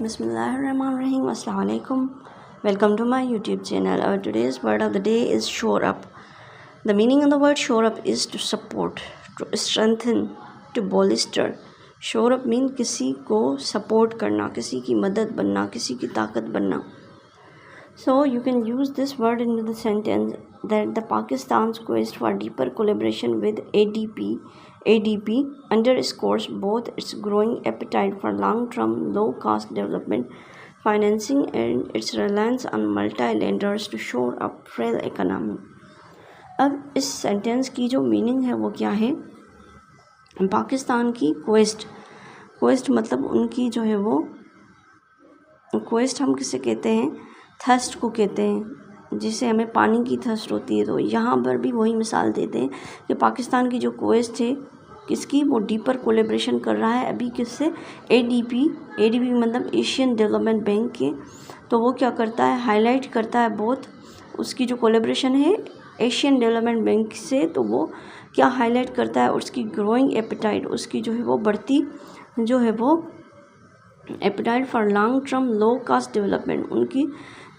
Bismillahirrahmanirrahim. Assalamu alaikum. Welcome to my YouTube channel. Our today's word of the day is shore up. The meaning of the word shore up is to support, to strengthen, to bolster. Shore up mean किसी को support करना, किसी की मदद बनना, किसी की ताकत बनना. So you can use this word in the sentence that the Pakistan's quest for deeper collaboration with ADB underscores both its growing appetite for long-term, low-cost development financing and its reliance on multi-lenders to shore up frail economy. अब इस sentence की जो meaning है वो क्या है? पाकिस्तान की quest मतलब उनकी जो है वो क्वेस्ट हम किसे कहते हैं? थर्स्ट को कहते हैं, जिसे हमें पानी की थर्स्ट होती है. तो यहाँ पर भी वही मिसाल देते हैं कि पाकिस्तान की जो क्वेस्ट है किसकी, वो डीपर कोलेब्रेशन कर रहा है अभी किससे? एडीबी मतलब एशियन डेवलपमेंट बैंक के. तो वो क्या करता है? हाईलाइट करता है बहुत उसकी जो कोलेब्रेशन है एशियन डेवलपमेंट बैंक से. तो वो क्या हाईलाइट करता है? उसकी ग्रोइंग एपेटाइट, उसकी जो है वो बढ़ती जो है वो appetite for long term low cost development, उनकी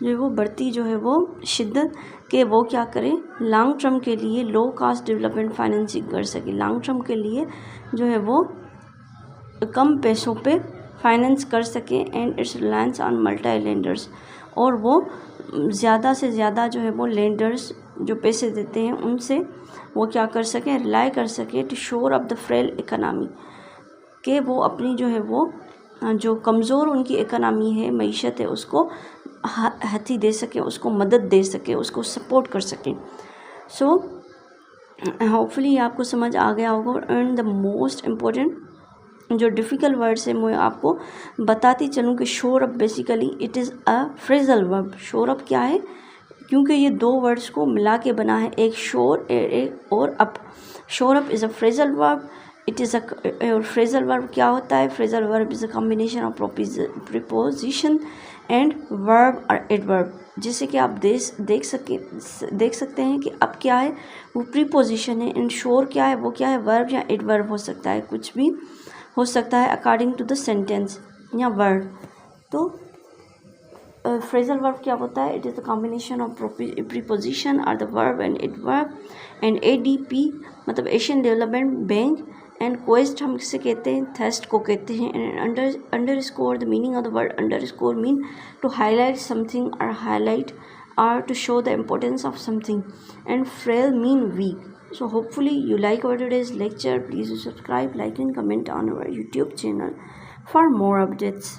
जो है वो बढ़ती जो है वो शिद्दत के वो क्या करें? लॉन्ग टर्म के लिए लो कास्ट डेवलपमेंट फाइनेंसिंग कर सके. लॉन्ग टर्म के लिए जो है वो कम पैसों पे फाइनेंस कर सके. And it's reliance on multi lenders, और वो ज़्यादा से ज़्यादा जो है वो लेंडर्स जो पैसे देते हैं उनसे वो क्या कर सके? रिलाई कर सके. टू शोर अप द फ्रेल इकनॉमी, के वो अपनी जो है वो जो कमज़ोर उनकी इकनॉमी है, मईशत है, उसको हथी दे सके, उसको मदद दे सके, उसको सपोर्ट कर सकें. सो होपफुली आपको समझ आ गया होगा. एंड द मोस्ट इम्पोर्टेंट जो डिफ़िकल्ट वर्ड्स है मैं आपको बताती चलूँ कि शोर up basically it is a phrasal verb. शोर अप क्या है? क्योंकि ये दो वर्ड्स को मिला के बना है, एक शोर एक और अप. शोर up is a phrasal verb. It is a phrasal verb क्या होता है? Phrasal verb is a combination of preposition and verb और एडवर्ब. जैसे कि आप देख सकते हैं कि अब क्या है? वो प्रीपोजिशन है. एंड शोर क्या है? वो क्या है? वर्ब या एडवर्ब हो सकता है, कुछ भी हो सकता है अकॉर्डिंग टू द सेंटेंस या वर्ड. तो फ्रेजल वर्ब क्या होता है? It is the combination of preposition और the verb and adverb. And ADP मतलब Asian development bank. And quest हम किसे कहते हैं? थर्स्ट को कहते हैं. And underscore, the meaning of the word underscore mean to highlight something और highlight or to show the importance of something. And frail mean weak. So hopefully you like our today's lecture. Please subscribe, like and comment on our YouTube channel for more updates.